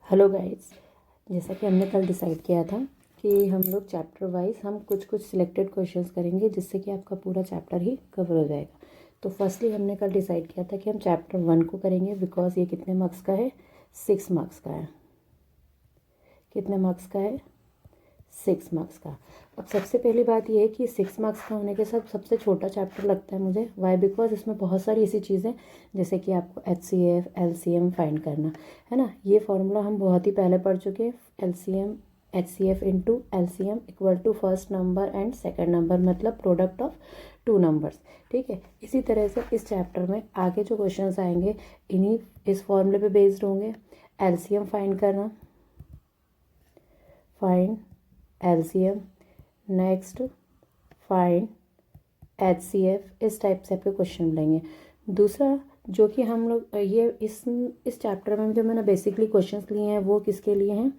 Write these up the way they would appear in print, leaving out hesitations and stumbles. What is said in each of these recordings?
Hello guys, जैसा कि हमने कल डिसाइड किया था कि हम लोग चैप्टर वाइज हम कुछ सिलेक्टेड क्वेश्चंस करेंगे जिससे कि आपका पूरा चैप्टर ही कवर हो जाएगा। तो फर्स्टली हमने कल डिसाइड किया था कि हम चैप्टर 1 को करेंगे बिकॉज ये कितने मार्क्स का है, 6 मार्क्स का है। कितने मार्क्स का है? 6 मार्क्स का। अब सबसे पहली बात ये है कि 6 मार्क्स का होने के साथ सबसे छोटा चैप्टर लगता है मुझे। वाई? बिकॉज इसमें बहुत सारी ऐसी चीज़ें जैसे कि आपको HCF LCM फाइंड करना है ना। ये फॉर्मूला हम बहुत ही पहले पढ़ चुके हैं। LCM HCF into LCM equal to first number and second number, मतलब प्रोडक्ट ऑफ टू नंबर्स। ठीक है, इसी तरह से इस चैप्टर में आगे जो क्वेश्चन आएंगे इस फॉर्मूले पे बेस्ड होंगे। LCM फाइंड करना, find LCM, next find HCF, इस टाइप से आपके क्वेश्चन मिलेंगे। दूसरा जो कि हम लोग ये इस चैप्टर में जो मैंने बेसिकली क्वेश्चंस लिए हैं वो किसके लिए हैं?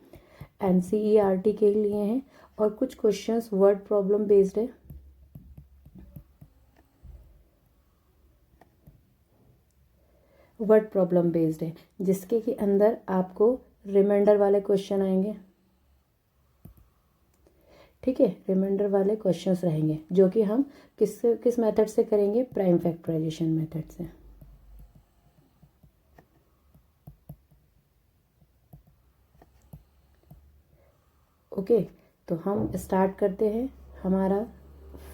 NCERT के लिए हैं। और कुछ क्वेश्चंस वर्ड प्रॉब्लम बेस्ड है। वर्ड प्रॉब्लम बेस्ड है जिसके कि अंदर आपको रिमाइंडर वाले क्वेश्चन आएंगे। ठीक है, रिमाइंडर वाले क्वेश्चंस रहेंगे जो कि हम किस मेथड से करेंगे? प्राइम फैक्टराइजेशन मेथड से। ओके, तो हम स्टार्ट करते हैं हमारा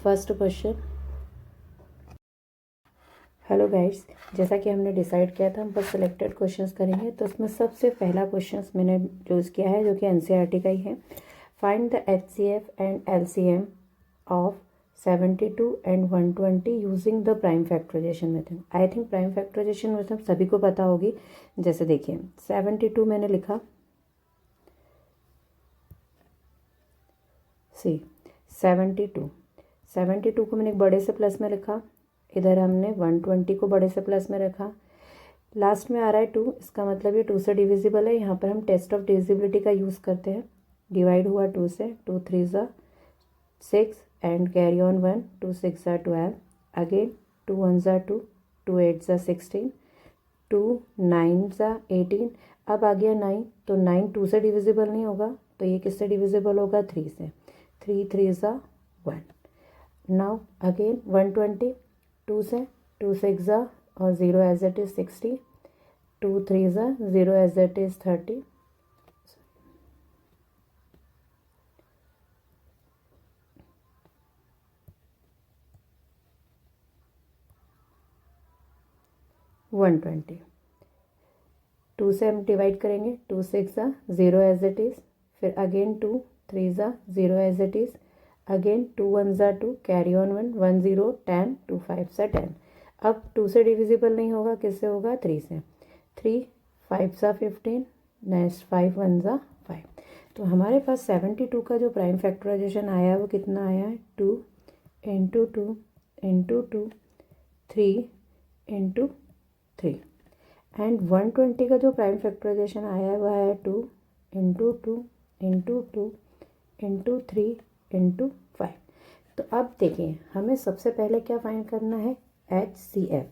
फर्स्ट क्वेश्चन। हेलो गाइड्स, जैसा कि हमने डिसाइड किया था हम बस सिलेक्टेड क्वेश्चंस करेंगे। तो उसमें सबसे पहला क्वेश्चंस मैंने चूज़ किया है जो कि NCERT का ही है। Find the HCF and LCM of 72 and 120 using the prime factorization method. I think prime factorization method सभी को पता होगी। जैसे देखिए 72 मैंने लिखा, सी 72 को मैंने एक बड़े से प्लस में लिखा। इधर हमने 120 को बड़े से प्लस में रखा। लास्ट में आ रहा है 2, इसका मतलब ये 2 से डिविजिबल है। यहाँ पर हम टेस्ट ऑफ डिविजिबिलिटी का यूज़ करते हैं। डिवाइड हुआ 2 से, 2 3 ज़ा 6 एंड कैरी ऑन 1, 2 6 ज़ा 12, अगेन 2 1 ज़ा 2, 2 8 ज़ा 16, 2 9 ज़ा 18। अब आ गया 9, तो 9 2 से डिविजिबल नहीं होगा, तो ये किससे डिविजिबल होगा? 3 से। 3 3 ज़ा 1। नाउ अगेन 120, 2 से, 2 6 ज़ा और 0 एज इट इज़ 60, 2 3 ज़ा 0 एज इट इज़ 30, 120। 2 से हम डिवाइड करेंगे, 2 6 ज़ा 0 एज इट इज़, फिर अगेन 2 3 ज़ा 0 एज इट इज़, अगेन 2 1 ज़ा 2, कैरी ऑन 1 1 0 10, 2 5 ज़ा 10। अब 2 से डिविजिबल नहीं होगा, किससे होगा? 3 से। 3 5 ज़ा 15, नेक्स्ट 5 1 ज़ा 5। तो हमारे पास 72 का जो प्राइम फैक्टराइजेशन आया है वो कितना आया है? 2 इंटू 2 इंटू 2, 3 इंटू 3। एंड 120 का जो प्राइम फैक्टराइजेशन आया है वह है 2 इंटू 2 इंटू 2 इंटू 3 इंटू 5। तो अब देखिए हमें सबसे पहले क्या फाइंड करना है? HCF।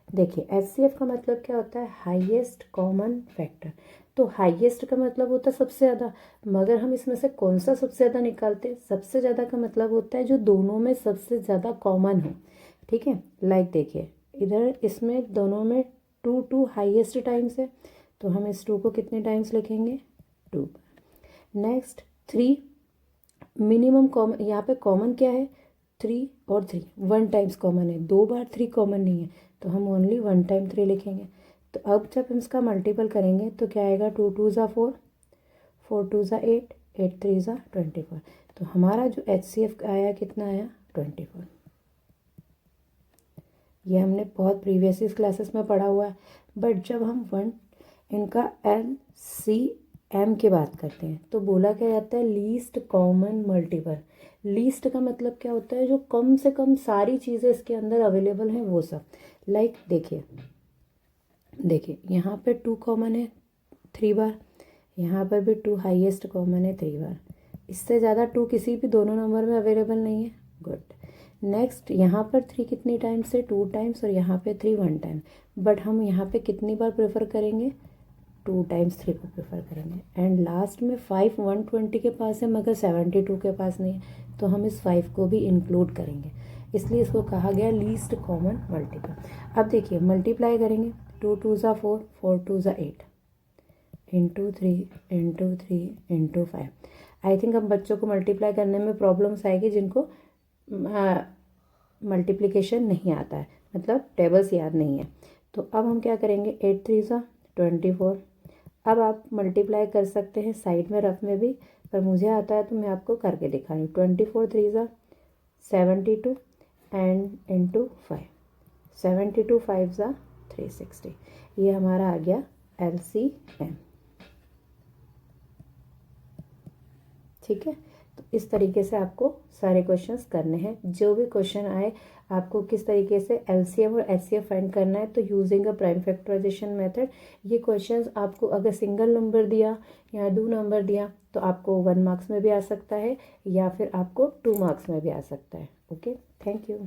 देखिए HCF का मतलब क्या होता है? Highest common factor. तो हाईएस्ट का मतलब होता है सबसे ज़्यादा, मगर हम इसमें से कौन सा सबसे ज़्यादा निकालते हैं? सबसे ज़्यादा का मतलब होता है जो दोनों में सबसे ज़्यादा कॉमन हो। ठीक है, लाइक देखिए इधर इसमें दोनों में 2 2 हाईएस्ट टाइम्स है, तो हम इस 2 को कितने टाइम्स लिखेंगे? 2। नेक्स्ट 3 मिनिमम कॉमन, यहाँ पे कॉमन क्या है? 3 और 3 1 टाइम्स कॉमन है, 2 बार 3 कॉमन नहीं है, तो हम ओनली 1 टाइम 3 लिखेंगे। तो अब जब हम इसका मल्टीपल करेंगे तो क्या आएगा? 2 2 ज़ा 4, 4 2 ज़ा 8, 8 3 ज़ा 24। तो हमारा जो HCF आया कितना आया? 24। ये हमने बहुत प्रीवियस क्लासेस में पढ़ा हुआ है। बट जब हम इनका LCM की बात करते हैं तो बोला क्या जाता है? Least common multiple. लीस्ट का मतलब क्या होता है? जो कम से कम सारी चीज़ें इसके अंदर अवेलेबल हैं वो सब। लाइक देखिए यहाँ पे 2 कॉमन है 3 बार, यहाँ पर भी 2 हाईएस्ट कॉमन है 3 बार। इससे ज़्यादा 2 किसी भी दोनों नंबर में अवेलेबल नहीं है। गुड। नेक्स्ट यहाँ पर 3 कितनी टाइम्स है, 2 टाइम्स, और यहाँ पे 3 1 टाइम, बट हम यहाँ पे कितनी बार प्रेफर करेंगे, 2 टाइम्स 3 को प्रेफर करेंगे। एंड लास्ट में 5 120 के पास है मगर 72 के पास नहीं है, तो हम इस 5 को भी इंक्लूड करेंगे, इसलिए इसको कहा गया लीस्ट कॉमन मल्टीपल। अब देखिए मल्टीप्लाई करेंगे, 2 2 ज़ा 4, 4 2 ज़ा 8, इंटू 3 इंटू 5। आई थिंक हम बच्चों को मल्टीप्लाई करने में प्रॉब्लम्स आएगी जिनको मल्टीप्लिकेशन नहीं आता है, मतलब टेबल्स याद नहीं है। तो अब हम क्या करेंगे, 8 3 ज़ा 24। अब आप मल्टीप्लाई कर सकते हैं साइड में रफ में भी, पर मुझे आता है तो मैं आपको करके दिखा रही हूँ। 24 3 ज़ा 72 एंड इंटू 5, 72 5 ज़ा 360। ये हमारा आ गया LCM। ठीक है, तो इस तरीके से आपको सारे क्वेश्चंस करने हैं। जो भी क्वेश्चन आए आपको किस तरीके से LCM और HCF फाइंड करना है, तो using a prime factorization method. ये क्वेश्चंस आपको अगर सिंगल नंबर दिया या 2 नंबर दिया तो आपको 1 मार्क्स में भी आ सकता है या फिर आपको 2 मार्क्स में भी आ सकता है। Okay, thank you.